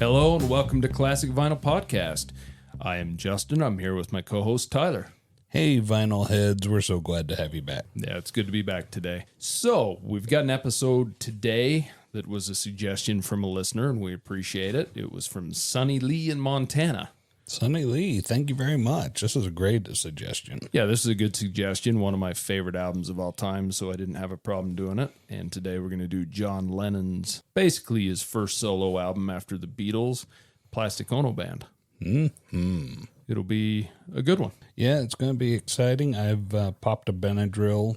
Hello and welcome to Classic Vinyl Podcast. I am Justin. I'm here with my co-host Tyler. Hey, vinyl heads. We're so glad to have you back. Yeah, it's good to be back today. So, we've got an episode today that was a suggestion from a listener, and we appreciate it. It was from Sonny Lee in Montana. Sonny Lee, thank you very much. This is a great suggestion. Yeah, this is a good suggestion. One of my favorite albums of all time, so I didn't have a problem doing it. And today we're going to do John Lennon's, basically his first solo album after the Beatles, Plastic Ono Band. Mm-hmm. It'll be a good one. Yeah, it's going to be exciting. I've popped a Benadryl.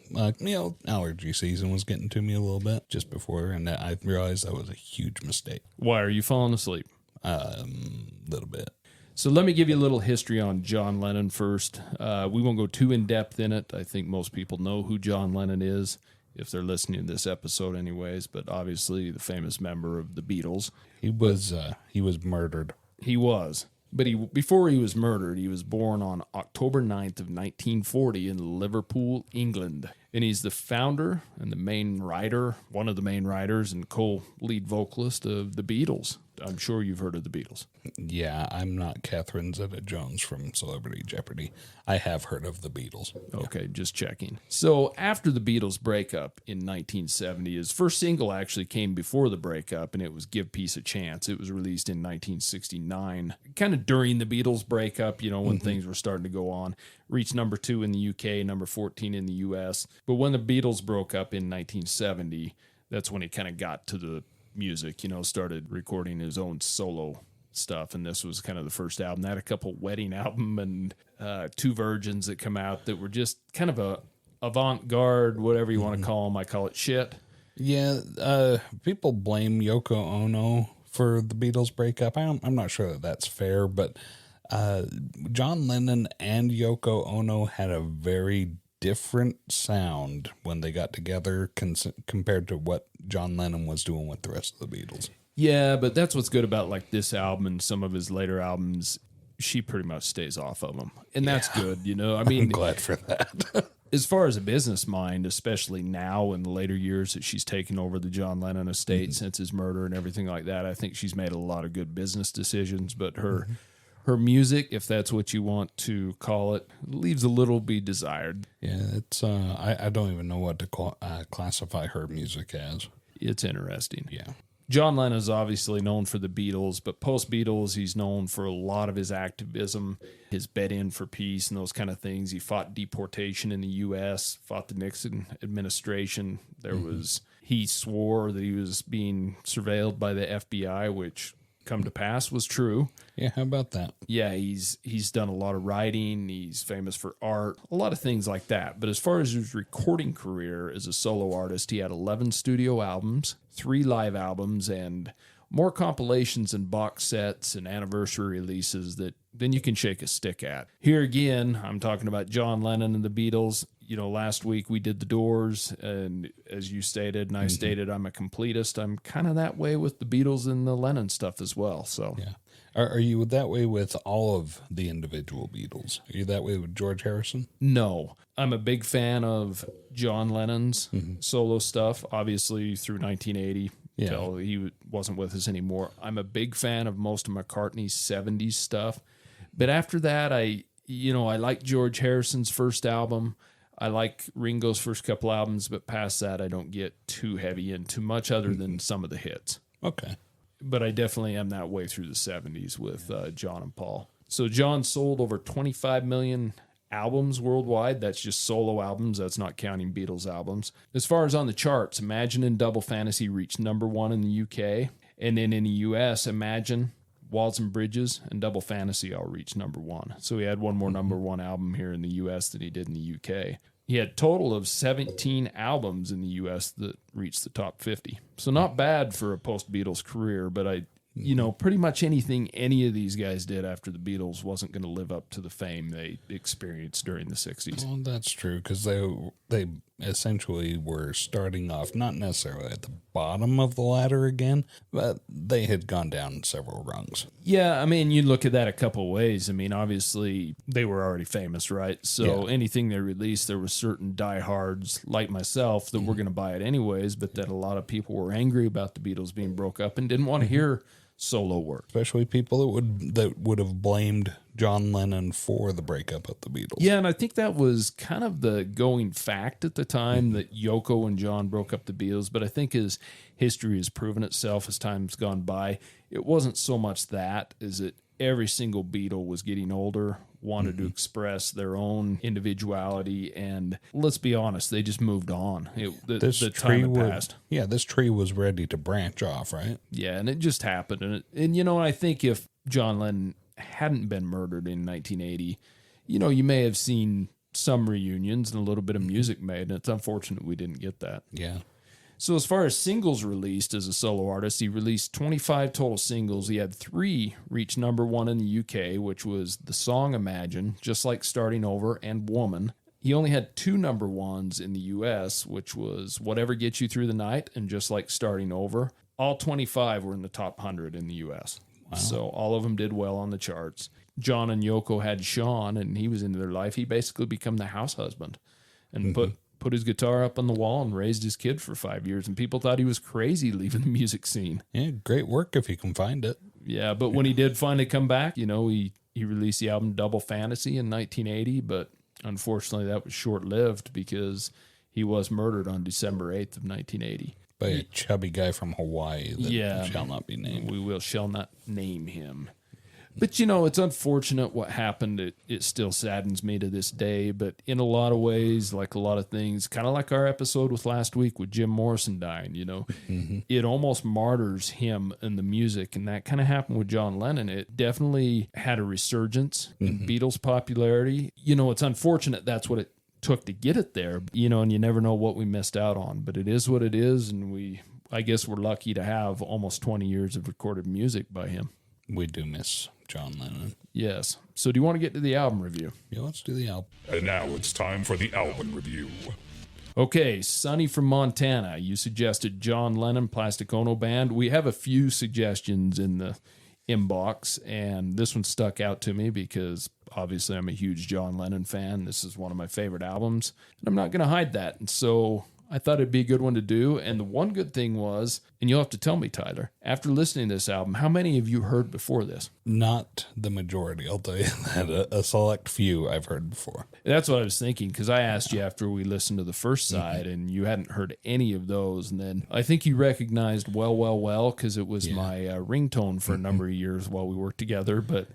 Allergy season was getting to me a little bit just before, and I realized that was a huge mistake. Why are you falling asleep? Little bit. So let me give you a little history on John Lennon first. We won't go too in-depth in it. I think most people know who John Lennon is, if they're listening to this episode anyways, but obviously the famous member of the Beatles. He was murdered. He was. But before he was murdered, he was born on October 9th of 1940 in Liverpool, England. And he's the founder and the main writer, one of the main writers and co-lead vocalist of the Beatles. I'm sure you've heard of the Beatles. Yeah, I'm not Catherine Zeta-Jones from Celebrity Jeopardy. I have heard of the Beatles. Okay, just checking. So after the Beatles breakup in 1970, his first single actually came before the breakup, and it was Give Peace a Chance. It was released in 1969, kind of during the Beatles breakup, when things were starting to go on. Reached number 2 in the UK, number 14 in the US. But when the Beatles broke up in 1970, that's when he kind of got to the music, started recording his own solo stuff, and this was kind of the first album. They had a couple wedding album and 2 virgins that come out that were just kind of a avant-garde, whatever you want to call them. I call it shit. Yeah, people blame Yoko Ono for the Beatles breakup. I'm not sure that that's fair, but John Lennon and Yoko Ono had a very different sound when they got together compared to what John Lennon was doing with the rest of the Beatles. Yeah, but that's what's good about like this album and some of his later albums. She pretty much stays off of them, and that's good. I mean, I'm glad for that. As far as a business mind, especially now in the later years that she's taken over the John Lennon estate since his murder and everything like that, I think she's made a lot of good business decisions. But her music, if that's what you want to call it, leaves a little be desired. Yeah, it's I don't even know what to classify her music as. It's interesting. Yeah. John Lennon is obviously known for the Beatles, but post-Beatles, he's known for a lot of his activism, his bed in for peace and those kind of things. He fought deportation in the U.S., fought the Nixon administration. He swore that he was being surveilled by the FBI, which come to pass was true. Yeah, how about that? Yeah, he's done a lot of writing. He's famous for art, a lot of things like that. But as far as his recording career as a solo artist, he had 11 studio albums, 3 live albums, and more compilations and box sets and anniversary releases than you can shake a stick at. Here again, I'm talking about John Lennon and the Beatles. Last week we did the Doors, and as you stated, and I stated, I'm a completist. I'm kind of that way with the Beatles and the Lennon stuff as well. So, yeah. Are you that way with all of the individual Beatles? Are you that way with George Harrison? No. I'm a big fan of John Lennon's solo stuff, obviously through 1980 until he wasn't with us anymore. I'm a big fan of most of McCartney's 70s stuff. But after that, I like George Harrison's first album. I like Ringo's first couple albums, but past that, I don't get too heavy into much other than some of the hits. Okay. But I definitely am that way through the 70s with John and Paul. So John sold over 25 million albums worldwide. That's just solo albums. That's not counting Beatles albums. As far as on the charts, Imagine and Double Fantasy reached number 1 in the UK. And then in the US, Imagine, Walls and Bridges, and Double Fantasy all reached number 1. So he had one more number 1 album here in the US than he did in the UK. He had a total of 17 albums in the U.S. that reached the top 50. So not bad for a post-Beatles career, but pretty much anything any of these guys did after the Beatles wasn't going to live up to the fame they experienced during the 60s. Well, that's true, because they essentially were starting off not necessarily at the bottom of the ladder again, but they had gone down several rungs. Yeah, I mean, you look at that a couple ways. I mean, obviously, they were already famous, right? So anything they released, there were certain diehards like myself that were going to buy it anyways, but that a lot of people were angry about the Beatles being broke up and didn't want to hear solo work. Especially people that would have blamed John Lennon for the breakup of the Beatles. Yeah, and I think that was kind of the going fact at the time that Yoko and John broke up the Beatles. But I think as history has proven itself as time's gone by, it wasn't so much that as that every single Beatle was getting older, wanted to express their own individuality, and let's be honest, they just moved on. The time had passed. Yeah, this tree was ready to branch off, right? Yeah, and it just happened. And you know, I think if John Lennon hadn't been murdered in 1980, you know, you may have seen some reunions and a little bit of music made, and it's unfortunate we didn't get that. Yeah. So as far as singles released as a solo artist, he released 25 total singles. He had 3 reach number 1 in the UK, which was the song Imagine, Just Like Starting Over, and Woman. He only had 2 number 1s in the US, which was Whatever Gets You Through the Night and Just Like Starting Over. All 25 were in the top 100 in the US. Wow. So all of them did well on the charts. John and Yoko had Sean, and he was into their life. He basically became the house husband and put his guitar up on the wall and raised his kid for 5 years, and people thought he was crazy leaving the music scene. Yeah, great work if you can find it. Yeah, but when he did finally come back, you know, he released the album Double Fantasy in 1980, but unfortunately that was short-lived because he was murdered on December 8th of 1980. By a chubby guy from Hawaii that shall not be named. Shall not name him. But, you know, it's unfortunate what happened. It still saddens me to this day. But in a lot of ways, like a lot of things, kind of like our episode with last week with Jim Morrison dying, you know, it almost martyrs him and the music. And that kind of happened with John Lennon. It definitely had a resurgence in Beatles popularity. You know, it's unfortunate that's what it took to get it there, you know, and you never know what we missed out on. But it is what it is. And I guess we're lucky to have almost 20 years of recorded music by him. We do miss John Lennon. Yes. So do you want to get to the album review? Yeah, let's do the album. And now it's time for the album review. Okay, Sonny from Montana. You suggested John Lennon, Plastic Ono Band. We have a few suggestions in the inbox, and this one stuck out to me because obviously I'm a huge John Lennon fan. This is one of my favorite albums, and I'm not going to hide that. And so I thought it'd be a good one to do. And the one good thing was, and you'll have to tell me, Tyler, after listening to this album, how many of you heard before this? Not the majority. I'll tell you that. A select few I've heard before. That's what I was thinking, because I asked you after we listened to the first side, and you hadn't heard any of those. And then I think you recognized Well, because it was my ringtone for a number of years while we worked together. But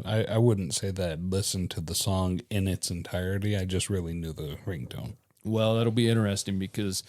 I wouldn't say that I'd listened to the song in its entirety. I just really knew the ringtone. Well, that'll be interesting because,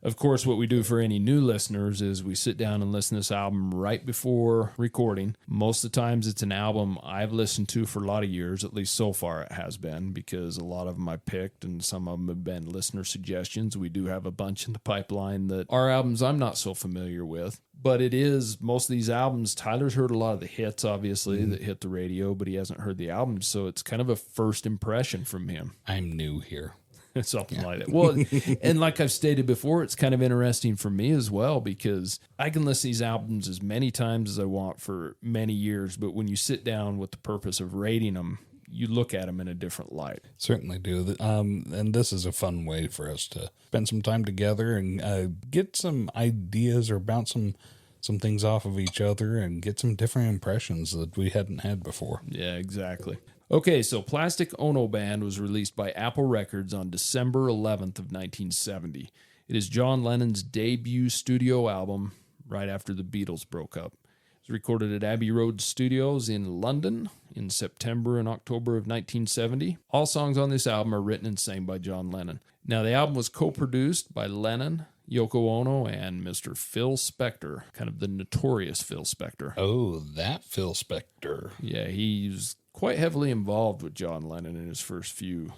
of course, what we do for any new listeners is we sit down and listen to this album right before recording. Most of the times it's an album I've listened to for a lot of years, at least so far it has been, because a lot of them I picked and some of them have been listener suggestions. We do have a bunch in the pipeline that are albums I'm not so familiar with. But it is, most of these albums, Tyler's heard a lot of the hits, obviously, that hit the radio, but he hasn't heard the albums, so it's kind of a first impression from him. I'm new here. Something like that. Well, and like I've stated before, it's kind of interesting for me as well because I can listen to these albums as many times as I want for many years, but when you sit down with the purpose of rating them, you look at them in a different light. Certainly do. And this is a fun way for us to spend some time together and get some ideas or bounce some things off of each other and get some different impressions that we hadn't had before. Yeah, exactly. Okay, so Plastic Ono Band was released by Apple Records on December 11th of 1970. It is John Lennon's debut studio album right after the Beatles broke up. It was recorded at Abbey Road Studios in London in September and October of 1970. All songs on this album are written and sang by John Lennon. Now, the album was co-produced by Lennon, Yoko Ono, and Mr. Phil Spector, kind of the notorious Phil Spector. Oh, that Phil Spector. Yeah, he's quite heavily involved with John Lennon in his first few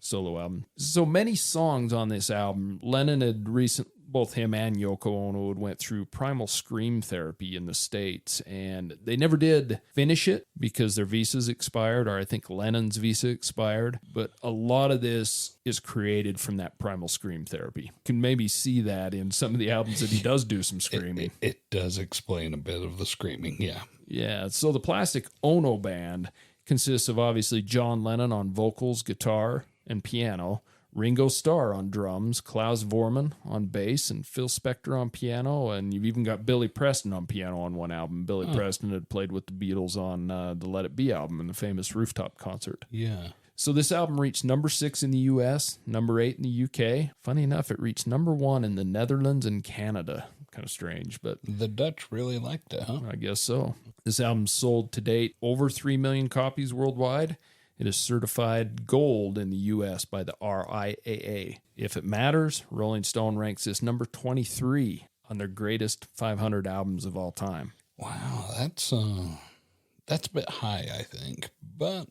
solo albums. So many songs on this album. Lennon had both him and Yoko Ono had went through primal scream therapy in the States, and they never did finish it because their visas expired, or I think Lennon's visa expired. But a lot of this is created from that primal scream therapy. You can maybe see that in some of the albums that he does do some screaming. It does explain a bit of the screaming, yeah. Yeah, so the Plastic Ono Band consists of obviously John Lennon on vocals, guitar, and piano, Ringo Starr on drums, Klaus Vormann on bass, and Phil Spector on piano. And you've even got Billy Preston on piano on one album. Billy Preston had played with the Beatles on the Let It Be album in the famous rooftop concert. Yeah. So this album reached number 6 in the U.S., number 8 in the U.K. Funny enough, it reached number 1 in the Netherlands and Canada. Kind of strange, but The Dutch really liked it, huh? I guess so. This album sold to date over 3 million copies worldwide. It is certified gold in the U.S. by the RIAA. If it matters, Rolling Stone ranks this number 23 on their greatest 500 albums of all time. Wow, that's a bit high, I think. But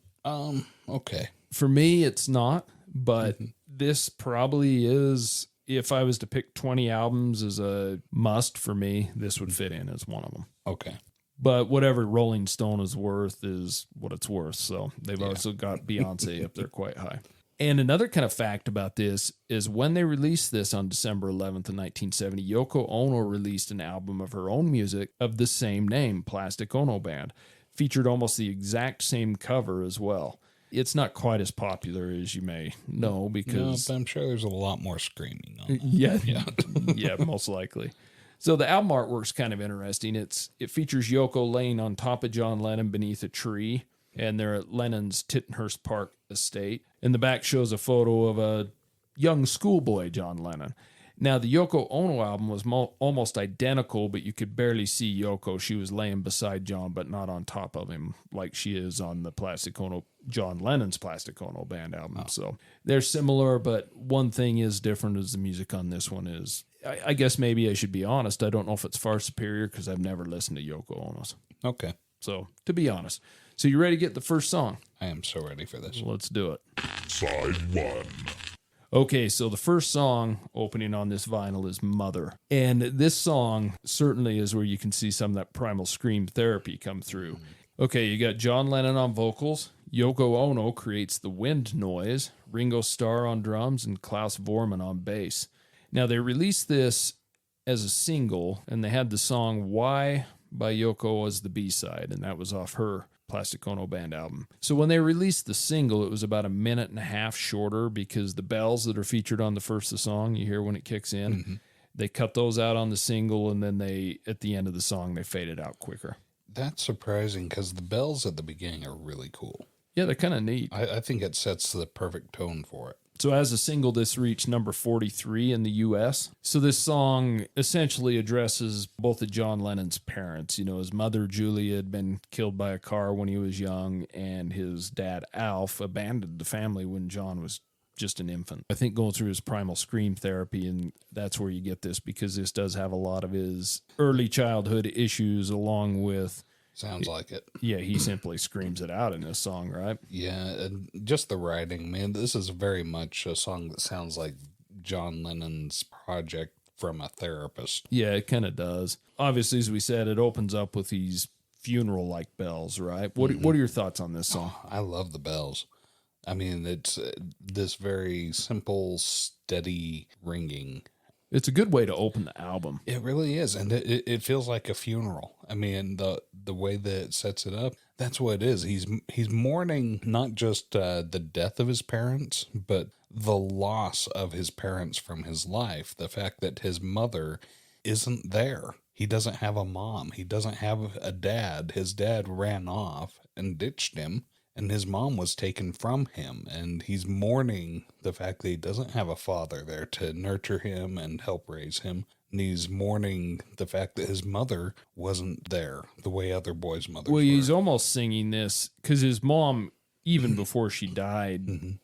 okay. For me, it's not, but this probably is. If I was to pick 20 albums as a must for me, this would fit in as one of them. Okay. But whatever Rolling Stone is worth is what it's worth. So they've also got Beyonce up there quite high. And another kind of fact about this is when they released this on December 11th of 1970, Yoko Ono released an album of her own music of the same name, Plastic Ono Band. Featured almost the exact same cover as well. It's not quite as popular as you may know because... No, I'm sure there's a lot more screaming on it. Yeah, most likely. So the album artwork's kind of interesting. It features Yoko laying on top of John Lennon beneath a tree, and they're at Lennon's Tittenhurst Park estate. And the back shows a photo of a young schoolboy John Lennon. Now, the Yoko Ono album was almost identical, but you could barely see Yoko. She was laying beside John, but not on top of him like she is on the John Lennon's Plastic Ono Band album. So they're similar, but one thing is different is the music on this one is... I guess maybe I should be honest. I don't know if it's far superior because I've never listened to Yoko Ono's. Okay. So, to be honest. So, you ready to get the first song? I am so ready for this. Let's do it. Side 1. Okay, so the first song opening on this vinyl is Mother. And this song certainly is where you can see some of that primal scream therapy come through. Okay, you got John Lennon on vocals. Yoko Ono creates the wind noise. Ringo Starr on drums and Klaus Vormann on bass. Now, they released this as a single, and they had the song Why by Yoko as the B-side, and that was off her Plastic Ono Band album. So when they released the single, it was about a minute and a half shorter because the bells that are featured on the first of the song, you hear when it kicks in, they cut those out on the single, and then at the end of the song, they faded out quicker. That's surprising because the bells at the beginning are really cool. Yeah, they're kind of neat. I think it sets the perfect tone for it. So as a single, this reached number 43 in the U.S. So this song essentially addresses both of John Lennon's parents. You know, his mother, Julie, had been killed by a car when he was young, and his dad, Alf, abandoned the family when John was just an infant. I think going through his primal scream therapy, and that's where you get this, because this does have a lot of his early childhood issues along with... Sounds like it. Yeah, he simply screams it out in this song, right? Yeah, and just the writing, man. This is very much a song that sounds like John Lennon's project from a therapist. Yeah, it kind of does. Obviously, as we said, it opens up with these funeral-like bells, right? What are your thoughts on this song? Oh, I love the bells. I mean, it's this very simple, steady ringing. It's a good way to open the album. It really is, and it feels like a funeral. I mean, the way that it sets it up, that's what it is. He's mourning not just the death of his parents, but the loss of his parents from his life. The fact that his mother isn't there. He doesn't have a mom. He doesn't have a dad. His dad ran off and ditched him, and his mom was taken from him, and he's mourning the fact that he doesn't have a father there to nurture him and help raise him. And he's mourning the fact that his mother wasn't there the way other boys' mothers were. Well, he's almost singing this because his mom, even before she died,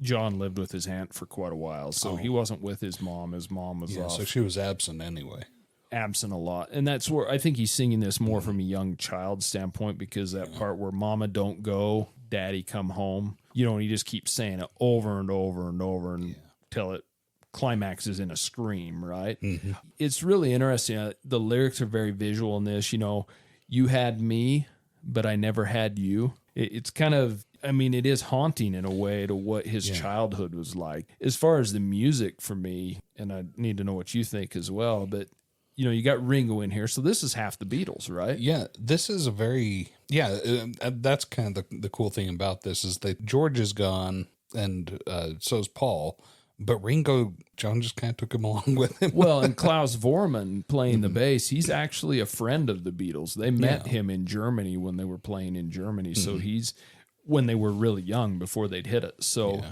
John lived with his aunt for quite a while, so he wasn't with his mom. His mom was off. So she was absent anyway. Absent a lot, and that's where I think he's singing this more from a young child standpoint, because that part where "Mama don't go, Daddy come home," you know, and he just keeps saying it over and over and over until it climaxes in a scream, right? It's really interesting. The lyrics are very visual in this. You know, you had me, but I never had you. It's kind of, I mean, it is haunting in a way to what his childhood was like. As far as the music for me, and I need to know what you think as well, but you know, you got Ringo in here, so this is half the Beatles, right? Yeah, this is a very, that's kind of the cool thing about this is that George is gone, and so's Paul, But Ringo, John just kind of took him along with him. Well, and Klaus Vormann playing the bass, he's actually a friend of the Beatles. They met him in Germany when they were playing in Germany. So he's when they were really young before they'd hit it. So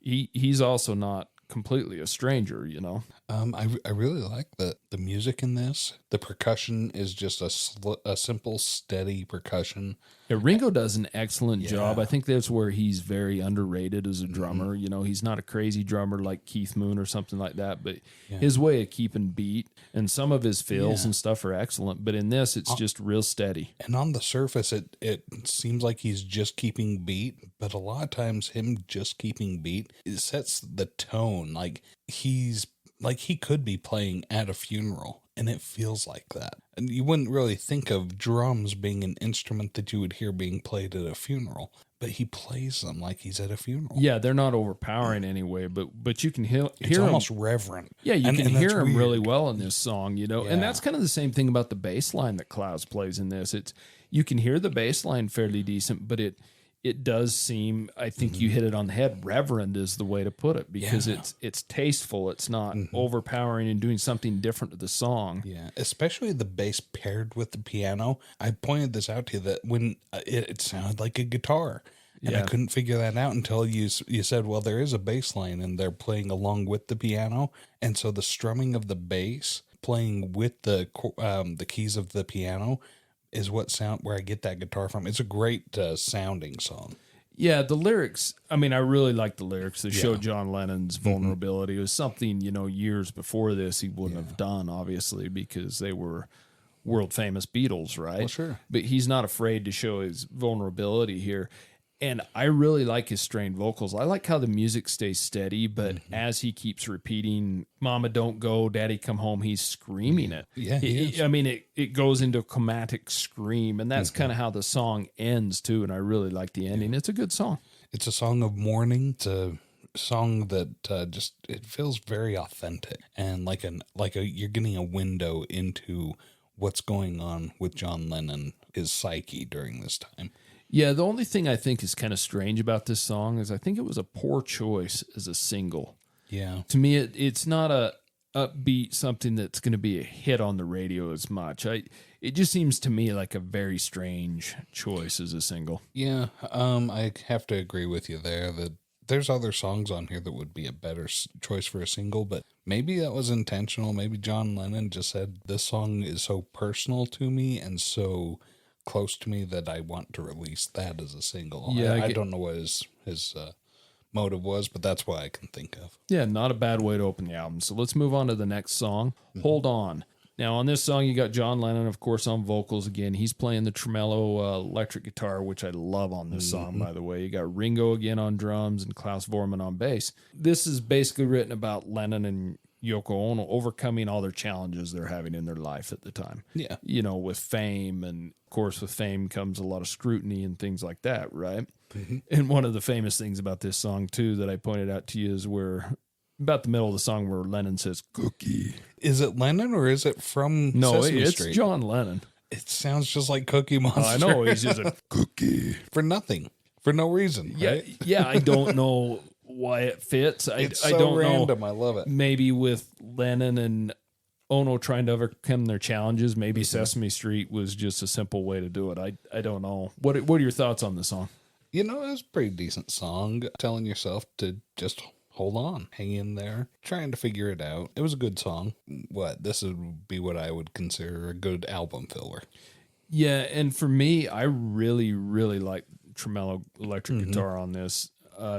he's also not completely a stranger, you know. I really like the music in this. The percussion is just a simple, steady percussion. Yeah, Ringo does an excellent job. I think that's where he's very underrated as a drummer. You know, he's not a crazy drummer like Keith Moon or something like that, but his way of keeping beat and some of his fills and stuff are excellent. But in this, it's just real steady. And on the surface, it seems like he's just keeping beat, but a lot of times him just keeping beat, it sets the tone. Like he could be playing at a funeral, and it feels like that. And you wouldn't really think of drums being an instrument that you would hear being played at a funeral, but he plays them like he's at a funeral. Yeah, they're not overpowering anyway, but you can hear it's almost him. reverent. Yeah, you can hear him weird. really well in this song, you know. And that's kind of the same thing about the bass line that Klaus plays in this. You can hear the bass line fairly decent, but it does seem, I think you hit it on the head. Reverend is the way to put it because it's tasteful. It's not overpowering and doing something different to the song. Yeah, especially the bass paired with the piano. I pointed this out to you that when it sounded like a guitar. And I couldn't figure that out until you said, well, there is a bass line and they're playing along with the piano. And so the strumming of the bass playing with the keys of the piano is where I get that guitar from. It's a great sounding song. Yeah, the lyrics, I mean, I really like the lyrics. They show John Lennon's vulnerability. It was something, you know, years before this he wouldn't have done, obviously, because they were world famous Beatles, right? Well, sure. But he's not afraid to show his vulnerability here. And I really like his strained vocals. I like how the music stays steady, but as he keeps repeating, Mama, don't go, Daddy, come home, he's screaming it. Yeah, it goes into a chromatic scream, and that's kind of how the song ends, too, and I really like the ending. It's a good song. It's a song of mourning. It's a song that it feels very authentic and like you're getting a window into what's going on with John Lennon, his psyche during this time. Yeah, the only thing I think is kind of strange about this song is I think it was a poor choice as a single. Yeah. To me, it's not a upbeat something that's going to be a hit on the radio as much. It just seems to me like a very strange choice as a single. Yeah, I have to agree with you there that there's other songs on here that would be a better choice for a single, but maybe that was intentional. Maybe John Lennon just said, this song is so personal to me and so close to me that I want to release that as a single. Yeah, I don't know what his motive was, but that's what I can think of. Yeah, not a bad way to open the album. So let's move on to the next song, Hold On. Now, on this song, you got John Lennon, of course, on vocals again. He's playing the tremolo electric guitar, which I love on this song, by the way. You got Ringo again on drums and Klaus Vormann on bass. This is basically written about Lennon and Yoko Ono overcoming all their challenges they're having in their life at the time. Yeah. You know, with fame, and of course with fame comes a lot of scrutiny and things like that, right? And one of the famous things about this song too that I pointed out to you is where about the middle of the song where Lennon says cookie. Is it Lennon or is it from Sesame it's Street? John Lennon. It sounds just like Cookie Monster. I know, he's just a cookie for nothing, for no reason. Right? Yeah, I don't know why it fits. It's I so don't random. know. I love it. Maybe with Lennon and Ono trying to overcome their challenges, maybe Sesame Street was just a simple way to do it. I don't know. What are your thoughts on the song? You know, it was a pretty decent song. Telling yourself to just hold on, hang in there, trying to figure it out. It was a good song. This would be what I would consider a good album filler. Yeah, and for me, I really, really like tremolo electric guitar on this.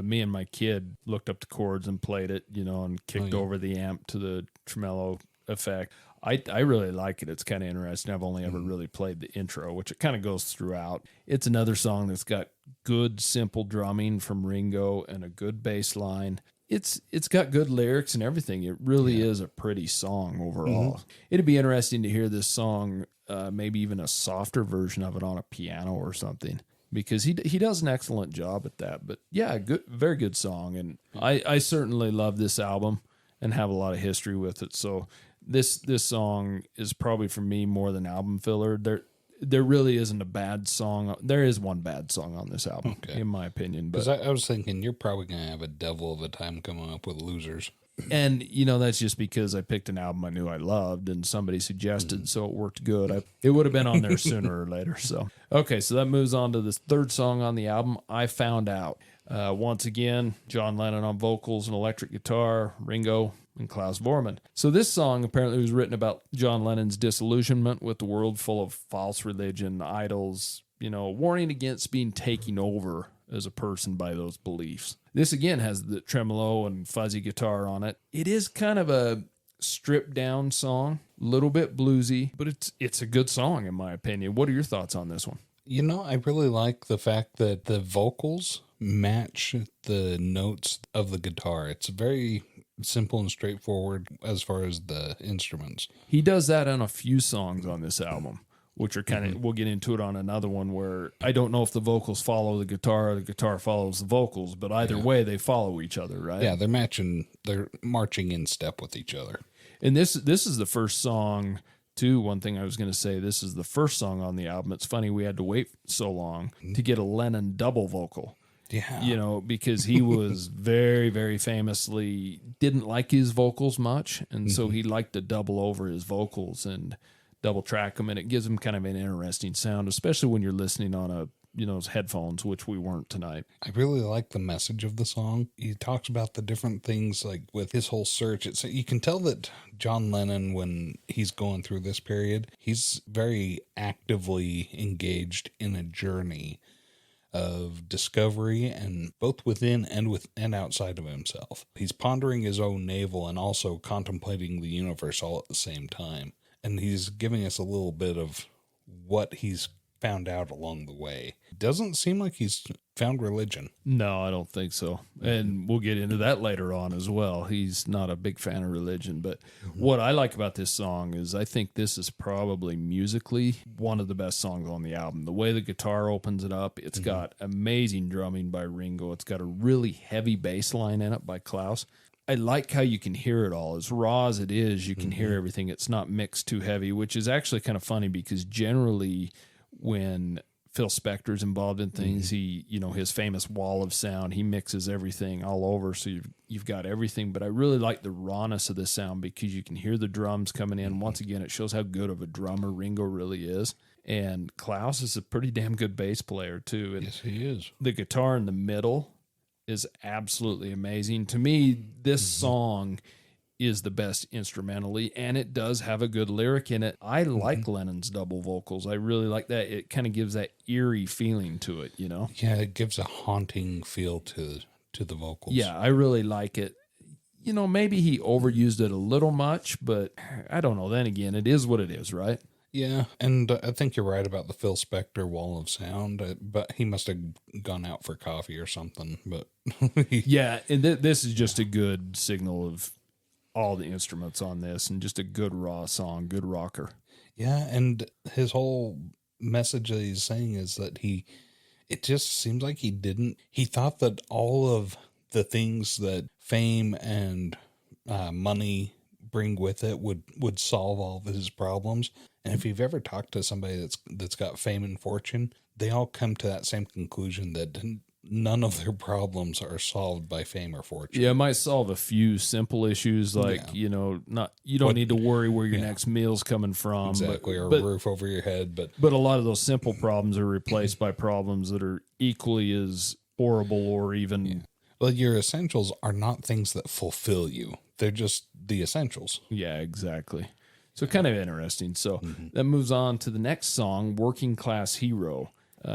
Me and my kid looked up the chords and played it, you know, and kicked over the amp to the tremolo effect. I really like it. It's kind of interesting. I've only ever really played the intro, which it kind of goes throughout. It's another song that's got good, simple drumming from Ringo and a good bass line. It's got good lyrics and everything. It really is a pretty song overall. It'd be interesting to hear this song, maybe even a softer version of it on a piano or something, because he does an excellent job at that. But yeah, good, very good song. And I certainly love this album and have a lot of history with it. So this song is probably for me more than album filler. There really isn't a bad song. There is one bad song on this album, in my opinion. Because I was thinking you're probably going to have a devil of a time coming up with Losers. And, that's just because I picked an album I knew I loved and somebody suggested, so it worked good. It would have been on there sooner or later. So, okay, so that moves on to this third song on the album, I Found Out. Once again, John Lennon on vocals and electric guitar, Ringo and Klaus Vormann. So this song apparently was written about John Lennon's disillusionment with the world full of false religion, idols, warning against being taken over as a person by those beliefs. This again has the tremolo and fuzzy guitar on it. It is kind of a stripped down song, a little bit bluesy, but it's a good song in my opinion. What are your thoughts on this one? I really like the fact that the vocals match the notes of the guitar. It's very simple and straightforward as far as the instruments. He does that on a few songs on this album, which are kind of, we'll get into it on another one where I don't know if the vocals follow the guitar or the guitar follows the vocals, but either way they follow each other, right? Yeah, they're marching in step with each other. And this is the first song too. One thing I was going to say, this is the first song on the album. It's funny we had to wait so long to get a Lennon double vocal. Yeah. Because he was very, very famously didn't like his vocals much. And so he liked to double over his vocals and double track them. And it gives them kind of an interesting sound, especially when you're listening on headphones, which we weren't tonight. I really like the message of the song. He talks about the different things, like with his whole search. You can tell that John Lennon, when he's going through this period, he's very actively engaged in a journey of discovery, and both within and outside of himself. He's pondering his own navel and also contemplating the universe all at the same time. And he's giving us a little bit of what he's found out along the way. Doesn't seem like he's found religion. No, I don't think so. And we'll get into that later on as well. He's not a big fan of religion. But what I like about this song is I think this is probably musically one of the best songs on the album. The way the guitar opens it up, it's got amazing drumming by Ringo. It's got a really heavy bass line in it by Klaus. I like how you can hear it all. As raw as it is, you can hear everything. It's not mixed too heavy, which is actually kind of funny because generally when Phil Spector's involved in things, he, his famous wall of sound, he mixes everything all over. So you've got everything, but I really like the rawness of the sound because you can hear the drums coming in. Once again, it shows how good of a drummer Ringo really is. And Klaus is a pretty damn good bass player too. And yes, he is. The guitar in the middle is absolutely amazing. To me, this song is the best instrumentally, and it does have a good lyric in it. I like Lennon's double vocals. I really like that. It kind of gives that eerie feeling to it, Yeah, it gives a haunting feel to the vocals. Yeah, I really like it. Maybe he overused it a little much, but I don't know. Then again, it is what it is, right? Yeah, and I think you're right about the Phil Spector wall of sound, but he must have gone out for coffee or something. But yeah, and this is just a good signal of all the instruments on this and just a good raw song, good rocker. Yeah, and his whole message that he's saying is that it just seems like he thought that all of the things that fame and money bring with it would solve all of his problems. And if you've ever talked to somebody that's got fame and fortune, they all come to that same conclusion that none of their problems are solved by fame or fortune. Yeah, it might solve a few simple issues like, you don't need to worry where your next meal's coming from. Exactly, or a roof over your head. But a lot of those simple problems are replaced by problems that are equally as horrible or even... Yeah. Well, your essentials are not things that fulfill you. They're just the essentials. Yeah, exactly. So kind of interesting. So that moves on to the next song, Working Class Hero.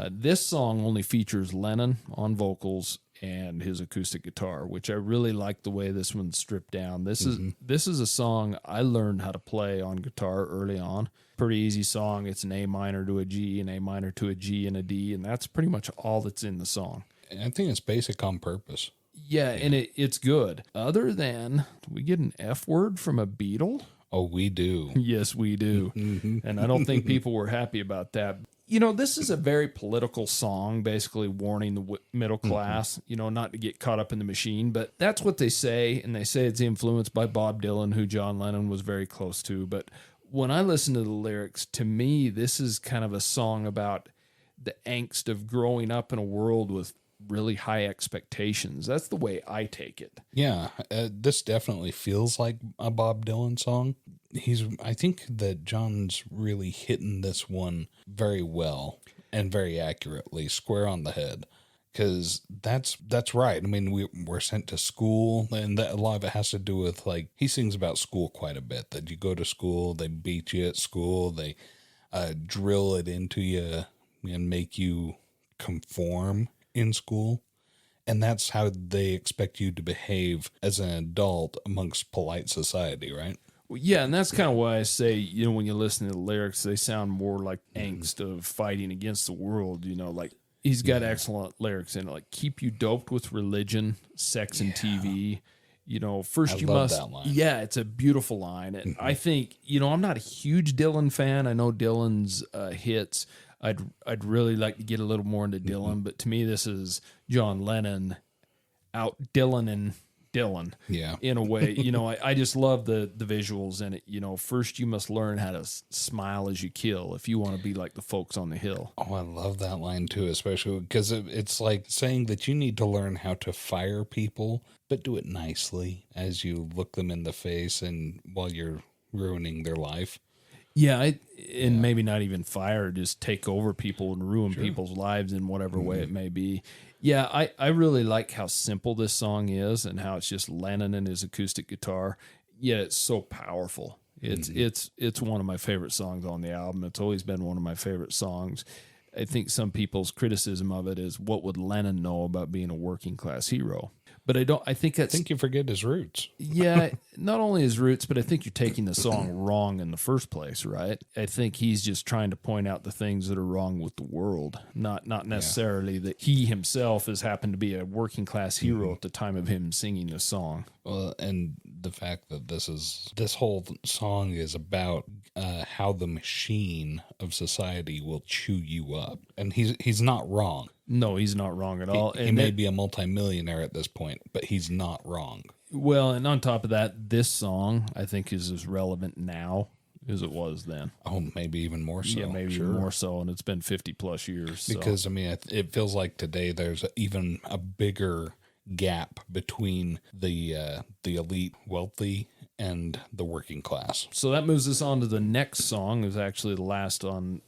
This song only features Lennon on vocals and his acoustic guitar, which I really like the way this one's stripped down. This is a song I learned how to play on guitar early on. Pretty easy song. It's an A minor to a G, an A minor to a G, and a D, and that's pretty much all that's in the song. I think it's basic on purpose. Yeah, and it's good. Other than, do we get an F word from a Beatle? Oh, we do. Yes, we do. And I don't think people were happy about that. This is a very political song, basically warning the middle class, not to get caught up in the machine. But that's what they say, and they say it's influenced by Bob Dylan, who John Lennon was very close to. But when I listen to the lyrics, to me, this is kind of a song about the angst of growing up in a world with really high expectations. That's the way I take it. Yeah, this definitely feels like a Bob Dylan song. I think that John's really hitting this one very well and very accurately, square on the head. Because that's right. I mean, we're sent to school, and that, a lot of it has to do with, like, he sings about school quite a bit. That you go to school, they beat you at school, they drill it into you and make you conform in school. And that's how they expect you to behave as an adult amongst polite society, right? Well, yeah, and that's kind of why I say, when you listen to the lyrics, they sound more like angst of fighting against the world, like he's got excellent lyrics in it, like keep you doped with religion, sex, and TV. First you must. That line. Yeah, it's a beautiful line. And I think, I'm not a huge Dylan fan. I know Dylan's hits. I'd really like to get a little more into Dylan, but to me, this is John Lennon out Dylan and Dylan. Yeah. In a way, I just love the visuals in it. First you must learn how to smile as you kill if you want to be like the folks on the hill. Oh, I love that line too, especially because it's like saying that you need to learn how to fire people, but do it nicely as you look them in the face and while you're ruining their life. Yeah, maybe not even fire, just take over people and ruin people's lives in whatever way it may be. Yeah, I really like how simple this song is and how it's just Lennon and his acoustic guitar. Yeah, it's so powerful. It's one of my favorite songs on the album. It's always been one of my favorite songs. I think some people's criticism of it is, what would Lennon know about being a working class hero? But I think you forget his roots. Yeah, not only his roots, but I think you're taking the song wrong in the first place, right? I think he's just trying to point out the things that are wrong with the world, not necessarily that he himself has happened to be a working class hero at the time of him singing the song. Well, and the fact that this whole song is about how the machine of society will chew you up, and he's not wrong. No, he's not wrong at all. He may be a multimillionaire at this point, but he's not wrong. Well, and on top of that, this song, I think, is as relevant now as it was then. Oh, maybe even more so. Yeah, maybe even more so, and it's been 50 plus years. So. Because, I mean, it feels like today there's even a bigger gap between the elite wealthy and the working class. So that moves us on to the next song. Is actually the last song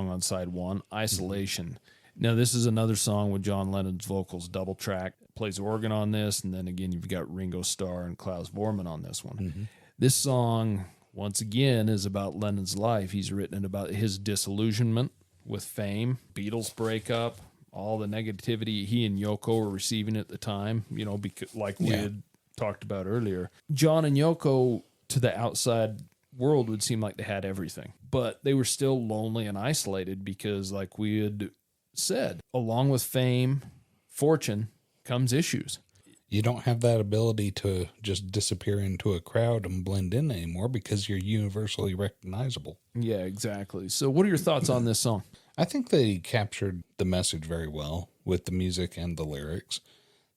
on side one, Isolation. Now, this is another song with John Lennon's vocals double track. Plays organ on this, and then again, you've got Ringo Starr and Klaus Voormann on this one. This song, once again, is about Lennon's life. He's written it about his disillusionment with fame, Beatles breakup, all the negativity he and Yoko were receiving at the time, because, like we had talked about earlier. John and Yoko, to the outside world, would seem like they had everything, but they were still lonely and isolated because, like we had said, along with fame, fortune comes issues. You don't have that ability to just disappear into a crowd and blend in anymore because you're universally recognizable. Yeah, exactly. So what are your thoughts on this song? I think they captured the message very well with the music and the lyrics.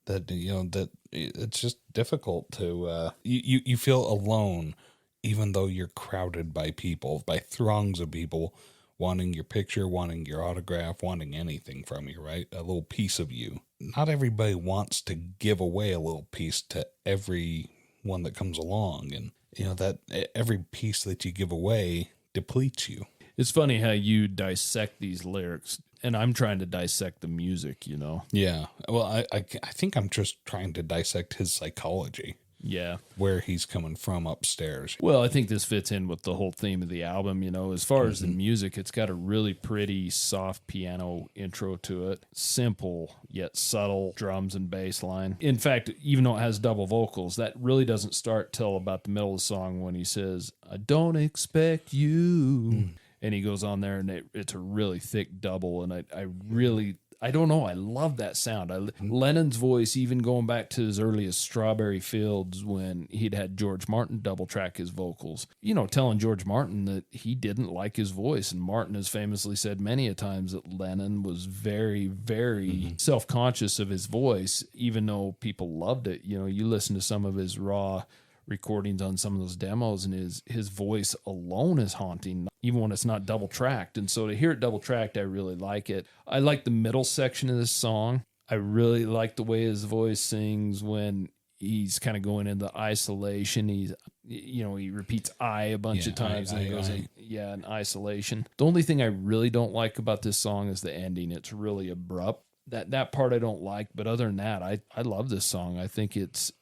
That, that it's just difficult to, you feel alone, even though you're crowded by people, by throngs of people wanting your picture, wanting your autograph, wanting anything from you, right? A little piece of you. Not everybody wants to give away a little piece to everyone that comes along. And, that every piece that you give away depletes you. It's funny how you dissect these lyrics, and I'm trying to dissect the music, Yeah. Well, I think I'm just trying to dissect his psychology. Yeah. Where he's coming from upstairs. Well, I think this fits in with the whole theme of the album. As far as the music, it's got a really pretty soft piano intro to it. Simple, yet subtle drums and bass line. In fact, even though it has double vocals, that really doesn't start till about the middle of the song when he says, "I don't expect you." And he goes on there, and it's a really thick double. And I don't know. I love that sound. Lennon's voice, even going back to his earliest Strawberry Fields when he'd had George Martin double track his vocals, telling George Martin that he didn't like his voice. And Martin has famously said many a times that Lennon was very, very self-conscious of his voice, even though people loved it. You listen to some of his raw recordings on some of those demos, and his voice alone is haunting, even when it's not double tracked. And so to hear it double tracked, I really like it. I like the middle section of this song. I really like the way his voice sings when he's kind of going into isolation. He repeats I a bunch of times and he goes in isolation. The only thing I really don't like about this song is the ending. It's really abrupt. That part I don't like, but other than that, I love this song. I think it's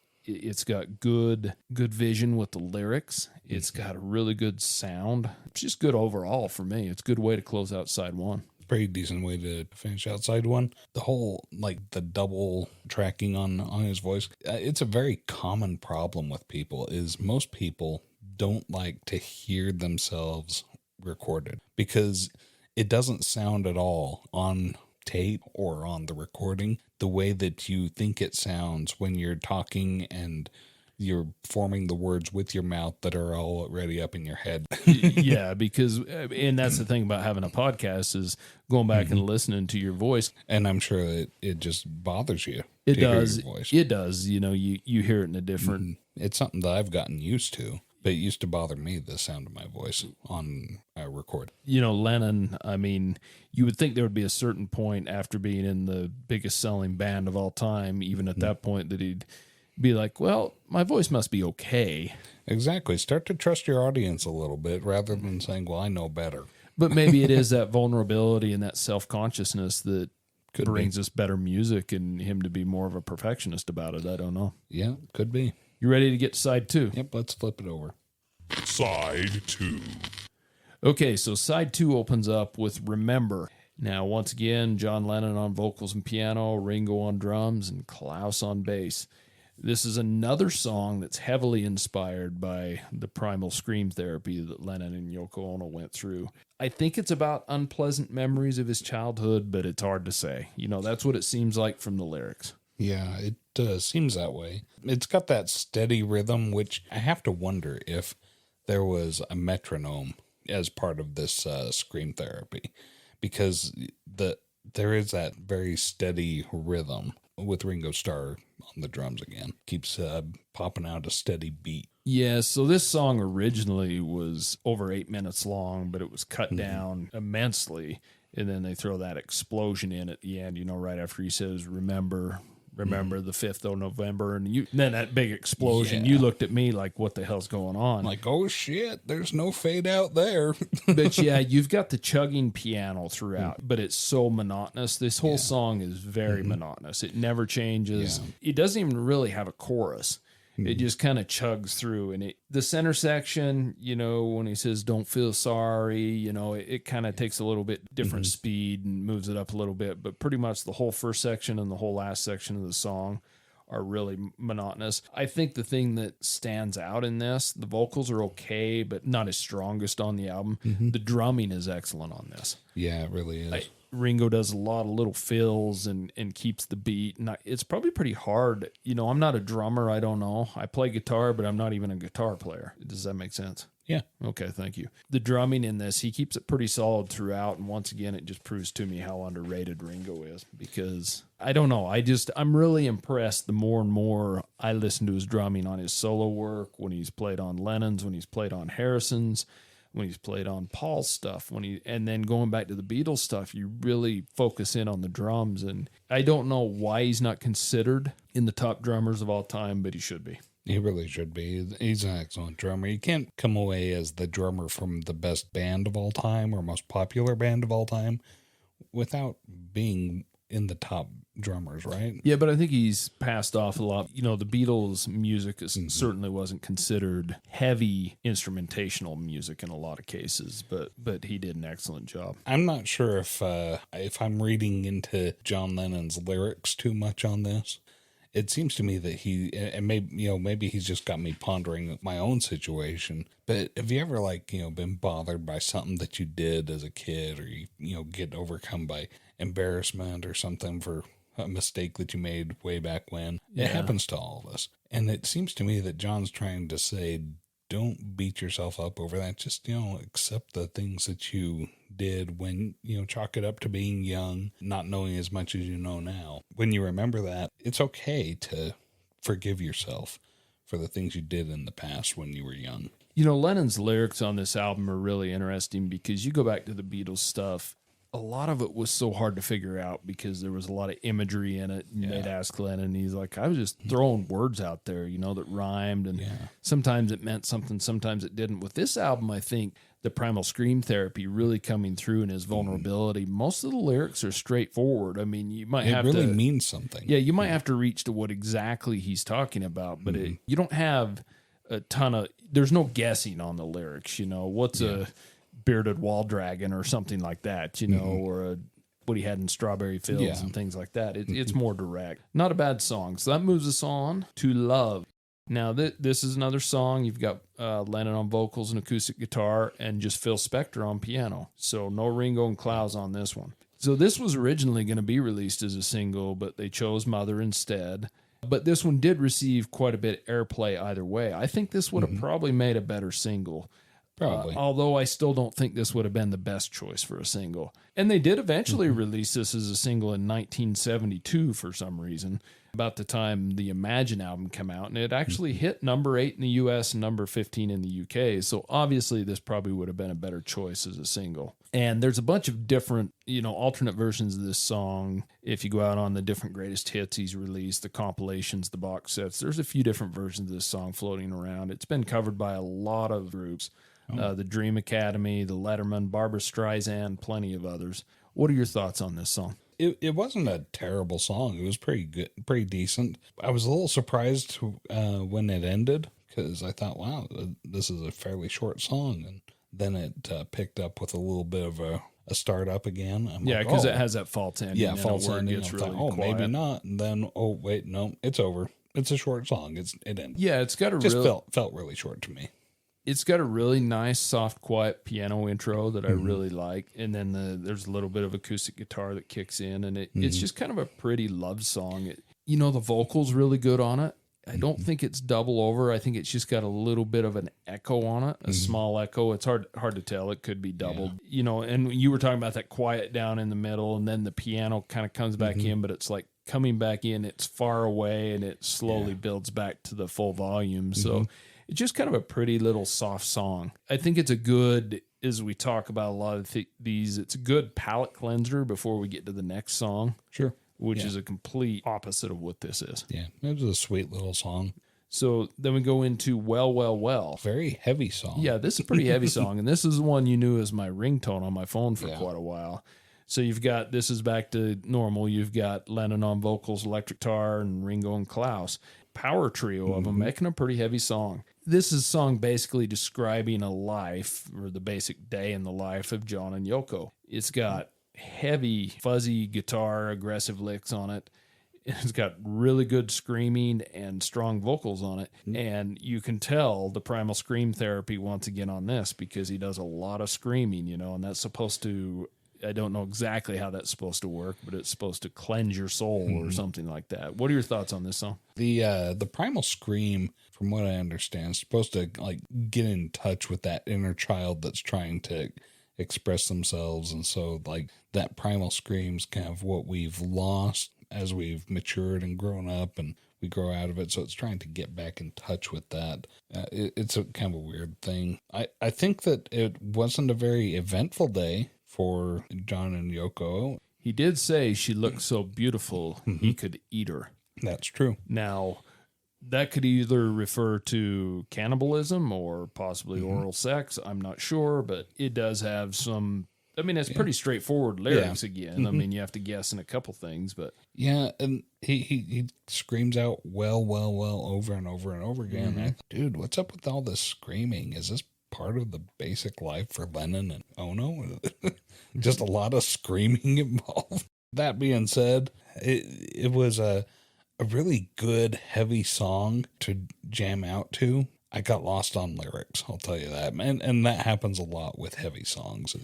got good vision with the lyrics. It's got a really good sound. It's just good overall for me. It's a good way to close out side one. Pretty decent way to finish out side one. The whole, like, the double tracking on his voice, it's a very common problem with people, is most people don't like to hear themselves recorded because it doesn't sound at all on tape or on the recording the way that you think it sounds when you're talking and you're forming the words with your mouth that are already up in your head. Yeah, because, and that's the thing about having a podcast is going back and listening to your voice. And I'm sure that it just bothers you. It does. Hear your voice. It does. You hear it in a different. It's something that I've gotten used to, but it used to bother me, the sound of my voice on a record. Lennon, I mean, you would think there would be a certain point after being in the biggest selling band of all time, even at that point, that he'd be like, well, my voice must be okay. Exactly. Start to trust your audience a little bit rather than saying, well, I know better. But maybe it is that vulnerability and that self-consciousness that brings us better music and him to be more of a perfectionist about it. I don't know. Yeah, could be. You ready to get to side two? Yep, let's flip it over. Side 2. Okay, so side two opens up with Remember. Now, once again, John Lennon on vocals and piano, Ringo on drums, and Klaus on bass. This is another song that's heavily inspired by the primal scream therapy that Lennon and Yoko Ono went through. I think it's about unpleasant memories of his childhood, but it's hard to say. That's what it seems like from the lyrics. Yeah, it seems that way. It's got that steady rhythm, which I have to wonder if there was a metronome as part of this scream therapy, because there is that very steady rhythm with Ringo Starr on the drums again. Keeps popping out a steady beat. Yeah, so this song originally was over 8 minutes long, but it was cut down immensely, and then they throw that explosion in at the end, right after he says, remember the 5th of November, and then that big explosion. Yeah. You looked at me like, what the hell's going on? Like, oh shit, there's no fade out there. But yeah, you've got the chugging piano throughout, but it's so monotonous. This whole song is very monotonous. It never changes. Yeah. It doesn't even really have a chorus. It just kind of chugs through, and the center section, when he says "Don't feel sorry," it kind of takes a little bit different speed and moves it up a little bit. But pretty much the whole first section and the whole last section of the song are really monotonous. I think the thing that stands out in this, the vocals are okay, but not as strongest on the album. The drumming is excellent on this. Yeah, it really is. Ringo does a lot of little fills and keeps the beat. And it's probably pretty hard. I'm not a drummer. I don't know. I play guitar, but I'm not even a guitar player. Does that make sense? Yeah. Okay, thank you. The drumming in this, he keeps it pretty solid throughout. And once again, it just proves to me how underrated Ringo is, because I don't know. I'm really impressed the more and more I listen to his drumming on his solo work, when he's played on Lennon's, when he's played on Harrison's, when he's played on Paul's stuff, and then going back to the Beatles stuff, you really focus in on the drums. And I don't know why he's not considered in the top drummers of all time, but he should be. He really should be. He's an excellent drummer. You can't come away as the drummer from the best band of all time or most popular band of all time without being in the top drummers, right? Yeah, but I think he's passed off a lot. The Beatles' music certainly wasn't considered heavy instrumentational music in a lot of cases, but he did an excellent job. I'm not sure if I'm reading into John Lennon's lyrics too much on this. It seems to me that maybe he's just got me pondering my own situation. But have you ever been bothered by something that you did as a kid, or you get overcome by embarrassment or something for a mistake that you made way back when? Yeah. It happens to all of us. And it seems to me that John's trying to say, don't beat yourself up over that. Just, accept the things that you did when, chalk it up to being young, not knowing as much as you know now. When you remember that, it's okay to forgive yourself for the things you did in the past when you were young. Lennon's lyrics on this album are really interesting, because you go back to the Beatles stuff, a lot of it was so hard to figure out because there was a lot of imagery in it. And they'd ask Lennon, and he's like, I was just throwing words out there, that rhymed. And sometimes it meant something, sometimes it didn't. With this album, I think the Primal Scream Therapy really coming through in his vulnerability. Most of the lyrics are straightforward. I mean, you might have to... It really means something. Yeah, you might have to reach to what exactly he's talking about, but you don't have a ton of... There's no guessing on the lyrics, What's a bearded wall dragon or something like that, or what he had in Strawberry Fields and things like that. It's more direct. Not a bad song. So that moves us on to Love. Now, this is another song. You've got Lennon on vocals and acoustic guitar and just Phil Spector on piano. So no Ringo and Klaus on this one. So this was originally going to be released as a single, but they chose Mother instead. But this one did receive quite a bit of airplay either way. I think this would have probably made a better single. Probably. Although I still don't think this would have been the best choice for a single. And they did eventually release this as a single in 1972 for some reason, about the time the Imagine album came out. And it actually hit number 8 in the U.S. and number 15 in the UK. So obviously this probably would have been a better choice as a single. And there's a bunch of different, alternate versions of this song. If you go out on the different greatest hits he's released, the compilations, the box sets, there's a few different versions of this song floating around. It's been covered by a lot of groups. The Dream Academy, the Letterman, Barbra Streisand, plenty of others. What are your thoughts on this song? It wasn't a terrible song. It was pretty good, pretty decent. I was a little surprised when it ended because I thought, wow, this is a fairly short song. And then it picked up with a little bit of a start up again. Because it has that false ending. Yeah, false ending. It gets really quiet. Maybe not. And then, wait, no, it's over. It's a short song. It ended. Yeah, it's got a felt really short to me. It's got a really nice, soft, quiet piano intro that I really like. And then there's a little bit of acoustic guitar that kicks in. And it's just kind of a pretty love song. The vocal's really good on it. I don't think it's double over. I think it's just got a little bit of an echo on it, a small echo. It's hard to tell. It could be doubled. And you were talking about that quiet down in the middle, and then the piano kind of comes back in, but it's like coming back in. It's far away, and it slowly builds back to the full volume. So it's just kind of a pretty little soft song. I think it's a good, as we talk about a lot of these, it's a good palate cleanser before we get to the next song. Sure. Which is a complete opposite of what this is. Yeah, it was a sweet little song. So then we go into Well, Well, Well. Very heavy song. Yeah, this is a pretty heavy song. And this is the one you knew as my ringtone on my phone for quite a while. So you've got, this is back to normal. You've got Lennon on vocals, electric guitar, and Ringo and Klaus. Power trio of them making a pretty heavy song. This is a song basically describing a life, or the basic day in the life of John and Yoko. It's got heavy, fuzzy guitar, aggressive licks on it. It's got really good screaming and strong vocals on it. And you can tell the Primal Scream Therapy once again on this because he does a lot of screaming, and that's supposed to, I don't know exactly how that's supposed to work, but it's supposed to cleanse your soul or something like that. What are your thoughts on this song? The Primal Scream, from what I understand, is supposed to get in touch with that inner child that's trying to express themselves. And so that primal scream's kind of what we've lost as we've matured and grown up and we grow out of it. So it's trying to get back in touch with that. It's a kind of a weird thing. I think that it wasn't a very eventful day for John and Yoko. He did say she looked so beautiful he could eat her. That's true. Now, that could either refer to cannibalism or possibly oral sex. I'm not sure, but it does have some... I mean, it's pretty straightforward lyrics again. I mean, you have to guess in a couple things, but... Yeah, and he screams out, well, well, well, over and over and over again. Dude, what's up with all this screaming? Is this part of the basic life for Lennon and Ono? Just a lot of screaming involved. That being said, it was a really good, heavy song to jam out to. I got lost on lyrics, I'll tell you that. And that happens a lot with heavy songs.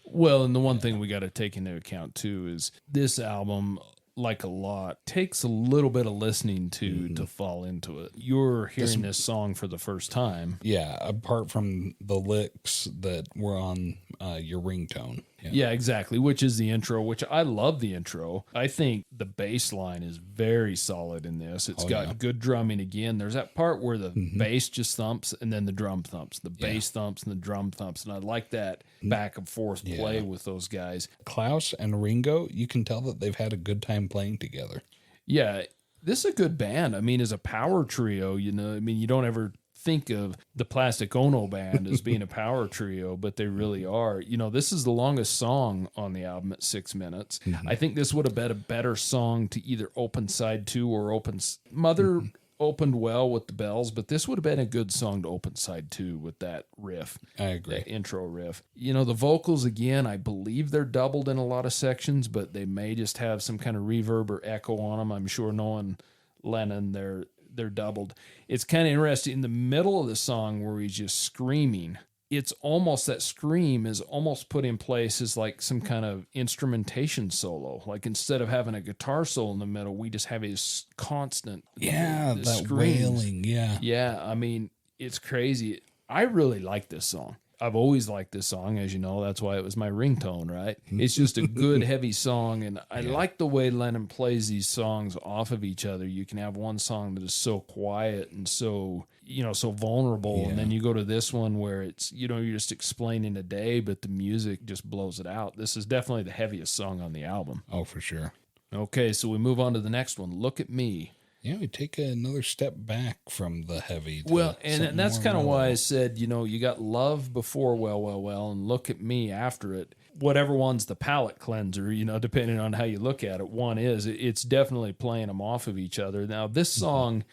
Well, and the one thing we got to take into account, too, is this album, like a lot, takes a little bit of listening to fall into it. You're hearing this song for the first time. Yeah, apart from the licks that were on your ringtone. Yeah, exactly, which is the intro, which I love the intro. I think the bass line is very solid in this. It's got good drumming again. There's that part where the bass just thumps and then the drum thumps. The bass thumps and the drum thumps. And I like that back and forth play with those guys. Klaus and Ringo, you can tell that they've had a good time playing together. Yeah, this is a good band. I mean, as a power trio, you know, I mean, you don't ever think of the Plastic Ono Band as being a power trio, but they really are. You know, this is the longest song on the album at 6 minutes. I think this would have been a better song to either open side 2 or open... Mother opened well with the bells, but this would have been a good song to open side 2 with that riff. I agree. That intro riff. You know, the vocals, again, I believe they're doubled in a lot of sections, but they may just have some kind of reverb or echo on them. I'm sure knowing Lennon, they're doubled. It's kind of interesting in the middle of the song where he's just screaming. It's almost, that scream is almost put in place as like some kind of instrumentation solo. Like instead of having a guitar solo in the middle, we just have his constant. That screams. wailing. Yeah. Yeah. I mean, it's crazy. I really like this song. I've always liked this song, as you know. That's why it was my ringtone, right? It's just a good, heavy song, and I like the way Lennon plays these songs off of each other. You can have one song that is so quiet and so, you know, so vulnerable, and then you go to this one where it's, you know, you're just explaining a day, but the music just blows it out. This is definitely the heaviest song on the album. Oh, for sure. Okay, so we move on to the next one, Look at Me. Yeah, we take another step back from the heavy. Well, and that's kind of why I said, you know, you got Love before Well, and Look at Me after it. Whatever one's the palate cleanser, you know, depending on how you look at it, one is. It's definitely playing them off of each other. Now, this song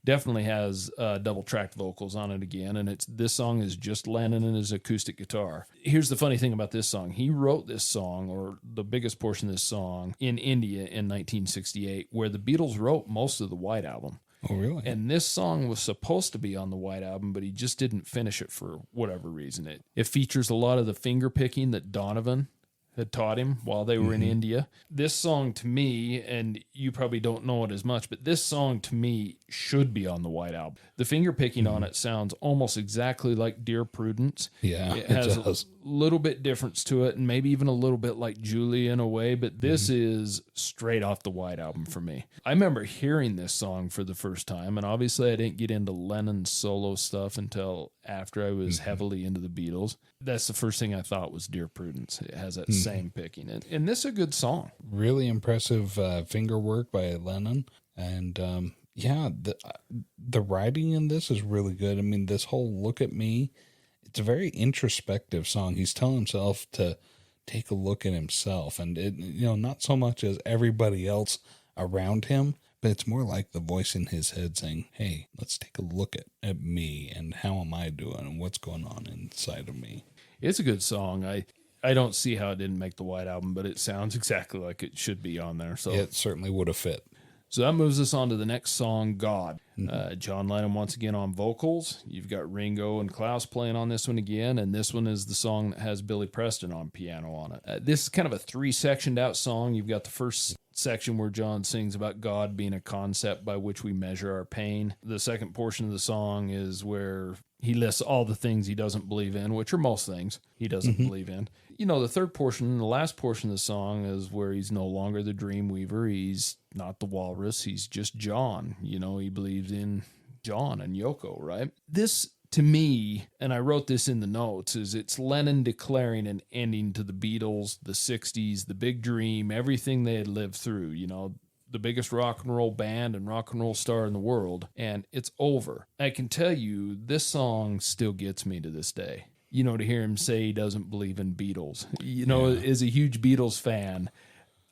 definitely has double-tracked vocals on it again, and this song is just Lennon and his acoustic guitar. Here's the funny thing about this song. He wrote this song, or the biggest portion of this song, in India in 1968, where the Beatles wrote most of the White Album. Oh, really? And this song was supposed to be on the White Album, but he just didn't finish it for whatever reason. It features a lot of the finger picking that Donovan had taught him while they were in India. This song to me, and you probably don't know it as much, but this song to me should be on the White Album. The finger picking on it sounds almost exactly like Dear Prudence. Yeah, it has a little bit difference to it, and maybe even a little bit like Julie in a way, but this is straight off the White Album for me. I remember hearing this song for the first time, and obviously I didn't get into Lennon's solo stuff until after I was heavily into the Beatles. That's the first thing I thought was Dear Prudence. It has that same picking. And this is a good song. Really impressive finger work by Lennon. And the writing in this is really good. I mean, this whole Look at Me, it's a very introspective song. He's telling himself to take a look at himself. And, it, you know, not so much as everybody else around him, but it's more like the voice in his head saying, hey, let's take a look at me and how am I doing and what's going on inside of me. It's a good song. I don't see how it didn't make the White Album, but it sounds exactly like it should be on there. So it certainly would have fit. So that moves us on to the next song, God. John Lennon once again on vocals. You've got Ringo and Klaus playing on this one again, and this one is the song that has Billy Preston on piano on it. This is kind of a 3-sectioned out song. You've got the first section where John sings about God being a concept by which we measure our pain. The second portion of the song is where he lists all the things he doesn't believe in, which are most things he doesn't believe in. You know, the third portion, the last portion of the song is where he's no longer the dream weaver. He's not the walrus. He's just John. You know, he believes in John and Yoko, right? This, to me, and I wrote this in the notes, is it's Lennon declaring an ending to the Beatles, the 60s, the big dream, everything they had lived through, you know, the biggest rock and roll band and rock and roll star in the world, and it's over. I can tell you, this song still gets me to this day. You know, to hear him say he doesn't believe in Beatles. You know, as a huge Beatles fan,